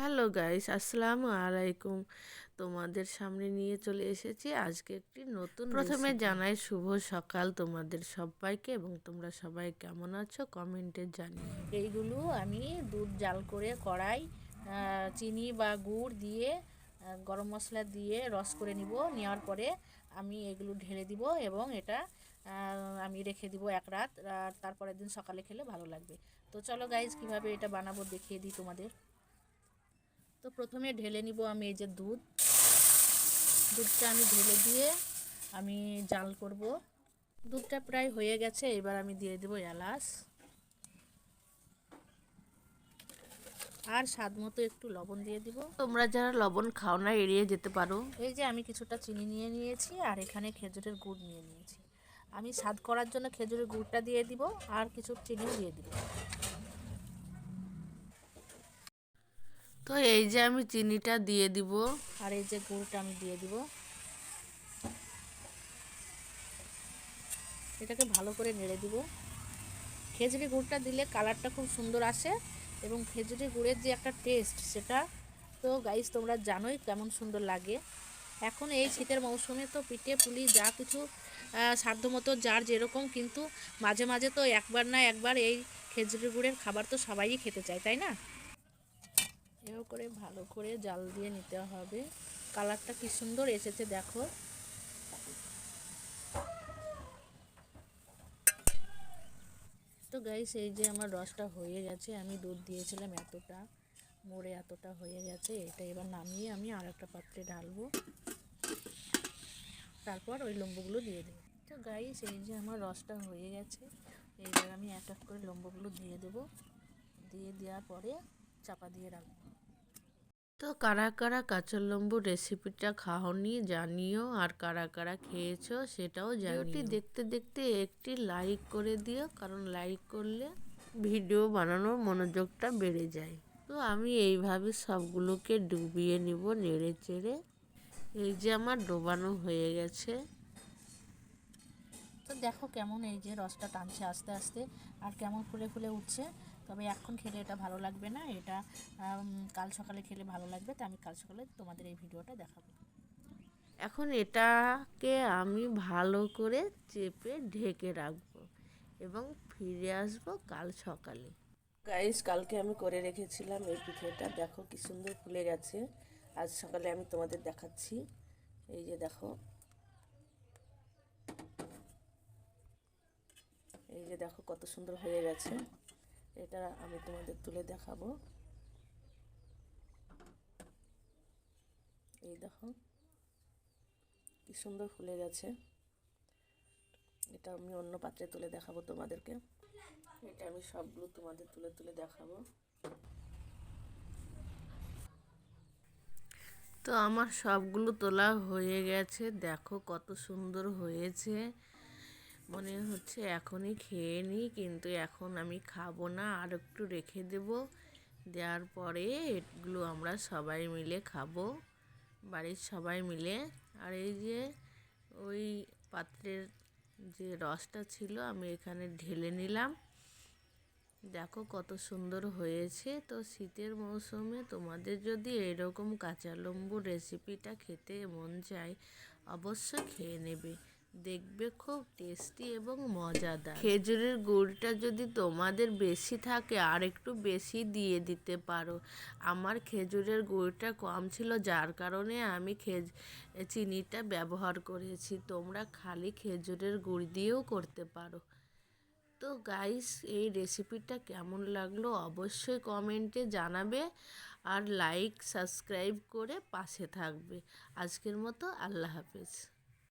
Hello guys, আসসালামু আলাইকুম। তোমাদের সামনে নিয়ে চলে এসেছি আজকে একটি নতুন প্রথমে জানাই শুভ সকাল তোমাদের সবাইকে, এবং তোমরা সবাই কেমন আছো কমেন্টে জানিও। এইগুলো আমি দুধ জাল করে কড়াই চিনি বা গুড় দিয়ে গরম মশলা দিয়ে রস করে নেওয়ার পরে আমি এগুলো ঢেলে দিব এবং এটা আমি রেখে দিব এক রাত। তারপরের দিন সকালে খেলে ভালো লাগবে। তো চলো গাইজ কিভাবে এটা বানাবো দেখিয়ে দিই তোমাদের। তো প্রথমে ঢেলে নিব আমি এই যে দুধটা আমি ঢেলে দিয়ে আমি জাল করব। দুধটা প্রায় হয়ে গেছে, এবার আমি দিয়ে দেবো এলাচ আর স্বাদ মতো একটু লবণ দিয়ে দিব। তোমরা যারা লবণ খাও না এড়িয়ে যেতে পারো। এই যে আমি কিছুটা চিনি নিয়ে নিয়েছি আর এখানে খেজুরের গুড় নিয়ে নিয়েছি। আমি স্বাদ করার জন্য খেজুরের গুড়টা দিয়ে দিব আর কিছু চিনিও দিয়ে দিব। তো এই যে আমি চিনিটা দিয়ে দিব আর এই যে গুড়টা আমি দিয়ে দিব। এটাকে ভালো করে নেড়ে দিব। খেজুরি গুড়টা দিলে কালারটা খুব সুন্দর আসে এবং খেজুরি গুড়ের যে একটা টেস্ট, সেটা তো গাইস তোমরা জানোই কেমন সুন্দর লাগে। এখন এই শীতের মৌসুমে তো পিঠে পুলি যা কিছু সাধ্যমতো যার যেরকম, কিন্তু মাঝে মাঝে তো একবার না একবার এই খেজুরি গুড়ের খাবার তো সবাই খেতে চায়, তাই না? এও করে ভালো করে জাল দিয়ে নিতে হবে। কালারটা কি সুন্দর এসেছে দেখো। তো গাইস এই যে আমার রসটা হয়ে গেছে, আমি দুধ দিয়েছিলাম এতটা, মোড়ে এতটা হয়ে গেছে। এটা এবার নামিয়ে আমি আর একটা পাত্রে ঢালবো, তারপর ওই লম্বুগুলো দিয়ে দেবো। তো গাইস এই যে আমার রসটা হয়ে গেছে, এইবার আমি এক এক করে লম্বুগুলো দিয়ে দেবো। দিয়ে দেওয়ার পরে চাপা দিয়ে রাখবো। তো কারা কারা কাঁচা লেবু রেসিপিটা খাওনি জানিও, আর কারা কারা খেয়েছো সেটাও জানিও। দেখতে দেখতে একটি লাইক করে দিও, কারণ লাইক করলে ভিডিও বানানোর মনোযোগটা বেড়ে যায়। তো আমি এইভাবে সবগুলোকে ডুবিয়ে নিব নেড়ে চেড়ে। এই যে আমার ডোবানো হয়ে গেছে। তো দেখো কেমন এই যে রসটা টানছে আস্তে আস্তে, আর কেমন ফুলে ফুলে উঠছে। তবে এখন খেলে এটা ভালো লাগবে না, এটা কাল সকালে খেলে ভালো লাগবে। তো আমি কাল সকালে তোমাদের এই ভিডিওটা দেখাবো। এখন এটাকে আমি ভালো করে চেপে ঢেকে রাখবো এবং ফিরে আসবো কাল সকালে। গাইস, কালকে আমি করে রেখেছিলাম এই পিঠেটা, দেখো কি সুন্দর ফুলে গেছে। আজ সকালে আমি তোমাদের দেখাচ্ছি। এই যে দেখো, এই যে দেখো কত সুন্দর হয়ে গেছে। এটা আমি তোমাদের তুলে দেখাবো। এই দেখো কি সুন্দর ফুলে গেছে। এটা আমি অন্য পাত্রে তুলে দেখাবো তোমাদেরকে। এটা আমি সবগুলো তোমাদের তুলে তুলে দেখাবো। তো আমার সবগুলো তোলা হয়ে গেছে, দেখো কত সুন্দর হয়েছে। মনে হচ্ছে এখনই খেয়ে নিই, কিন্তু এখন আমি খাবো না, আর একটু রেখে দেব। দেওয়ার পরে এগুলো আমরা সবাই মিলে খাবো, বাড়ির সবাই মিলে। আর এই যে ওই পাত্রের যে রসটা ছিল আমি এখানে ঢেলে নিলাম। দেখো কত সুন্দর হয়েছে। তো শীতের মৌসুমে তোমাদের যদি এরকম কাঁচা লেবুর রেসিপিটা খেতে মন চায়, অবশ্যই খেয়ে নেবে, দেখবে খুব টেস্টি এবং মজাদার। খেজুরের গুড়টা যদি তোমাদের বেশি থাকে আর একটু বেশি দিয়ে দিতে পারো। আমার খেজুরের গুড়টা কম ছিল, যার কারণে আমি চিনিটা ব্যবহার করেছি। তোমরা খালি খেজুরের গুড় দিয়েও করতে পারো। তো গাইস, এই রেসিপিটা কেমন লাগলো অবশ্যই কমেন্টে জানাবে, আর লাইক সাবস্ক্রাইব করে পাশে থাকবে। আজকের মতো আল্লাহ হাফেজ।